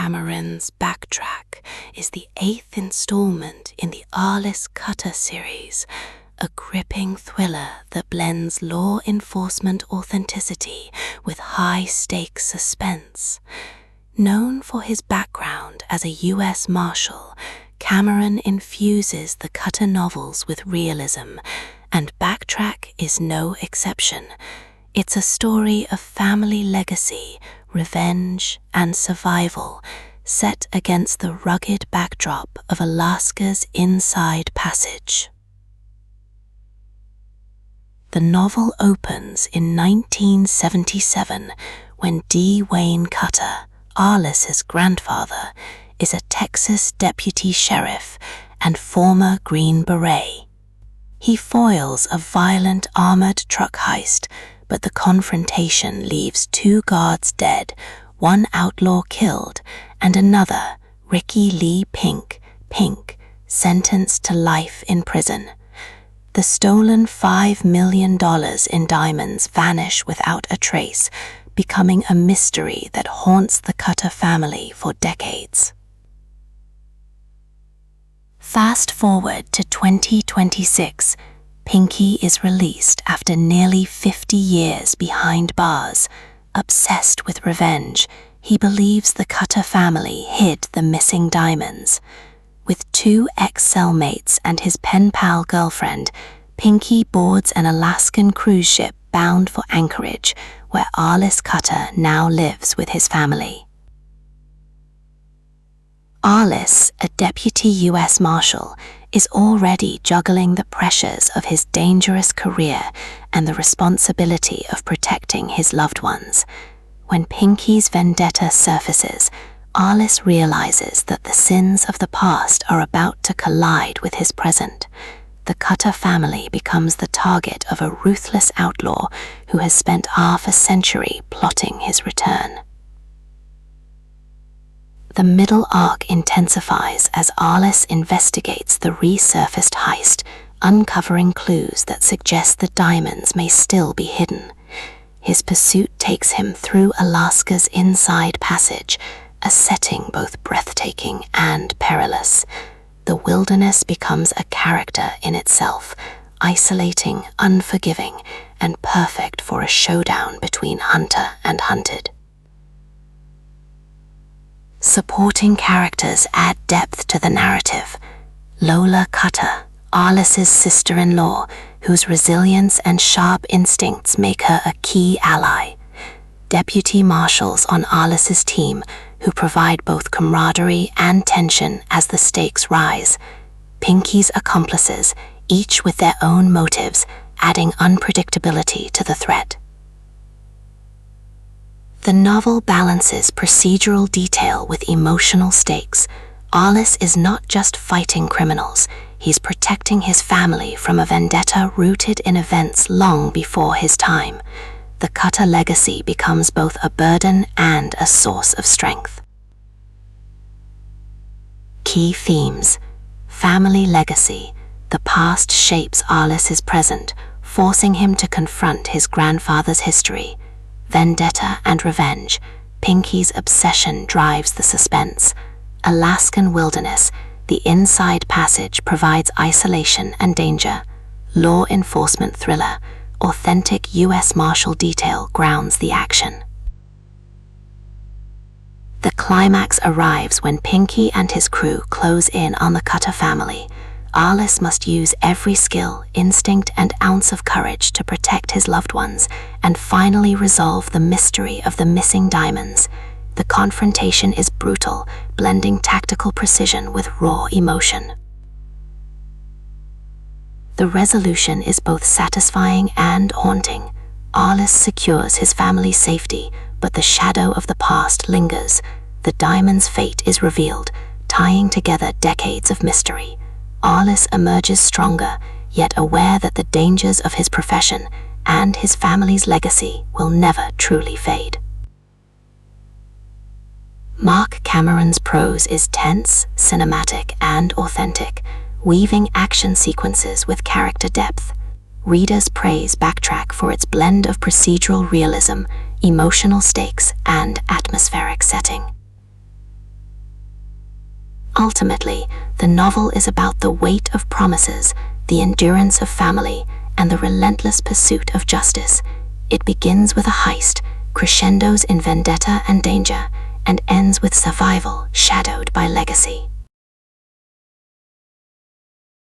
Cameron's Backtrack is the 8th installment in the Arliss Cutter series, a gripping thriller that blends law enforcement authenticity with high-stakes suspense. Known for his background as a U.S. Marshal, Cameron infuses the Cutter novels with realism, and Backtrack is no exception. It's a story of family legacy, revenge, and survival, set against the rugged backdrop of Alaska's Inside Passage. The novel opens in 1977 when D. Wayne Cutter, Arliss's grandfather, is a Texas deputy sheriff and former Green Beret. He foils a violent armored truck heist, but the confrontation leaves 2 guards dead, 1 outlaw killed, and another, Ricky Lee Pink, sentenced to life in prison. The stolen $5 million in diamonds vanish without a trace, becoming a mystery that haunts the Cutter family for decades. Fast forward to 2026, Pinky is released after nearly 50 years behind bars. Obsessed with revenge, he believes the Cutter family hid the missing diamonds. With 2 ex-cellmates and his pen pal girlfriend, Pinky boards an Alaskan cruise ship bound for Anchorage, where Arliss Cutter now lives with his family. Arliss, a deputy U.S. Marshal, is already juggling the pressures of his dangerous career and the responsibility of protecting his loved ones. When Pinky's vendetta surfaces, Arliss realizes that the sins of the past are about to collide with his present. The Cutter family becomes the target of a ruthless outlaw who has spent half a century plotting his return. The middle arc intensifies as Arliss investigates the resurfaced heist, uncovering clues that suggest the diamonds may still be hidden. His pursuit takes him through Alaska's Inside Passage, a setting both breathtaking and perilous. The wilderness becomes a character in itself, isolating, unforgiving, and perfect for a showdown between hunter and hunted. Supporting characters add depth to the narrative. Lola Cutter, Arliss's sister-in-law, whose resilience and sharp instincts make her a key ally. Deputy marshals on Arliss's team, who provide both camaraderie and tension as the stakes rise. Pinky's accomplices, each with their own motives, adding unpredictability to the threat. The novel balances procedural detail with emotional stakes. Arliss is not just fighting criminals, he's protecting his family from a vendetta rooted in events long before his time. The Cutter legacy becomes both a burden and a source of strength. Key themes: family legacy. The past shapes Arliss's present, forcing him to confront his grandfather's history. Vendetta and revenge. Pinky's obsession drives the suspense. Alaskan wilderness. The Inside Passage provides isolation and danger. Law enforcement thriller. Authentic U.S. Marshal detail grounds the action. The climax arrives when Pinky and his crew close in on the Cutter family. Arliss must use every skill, instinct, and ounce of courage to protect his loved ones and finally resolve the mystery of the missing diamonds. The confrontation is brutal, blending tactical precision with raw emotion. The resolution is both satisfying and haunting. Arliss secures his family's safety, but the shadow of the past lingers. The diamond's fate is revealed, tying together decades of mystery. Arliss emerges stronger, yet aware that the dangers of his profession and his family's legacy will never truly fade. Marc Cameron's prose is tense, cinematic, and authentic, weaving action sequences with character depth. Readers praise Backtrack for its blend of procedural realism, emotional stakes, and atmospheric setting. Ultimately, the novel is about the weight of promises, the endurance of family, and the relentless pursuit of justice. It begins with a heist, crescendos in vendetta and danger, and ends with survival shadowed by legacy.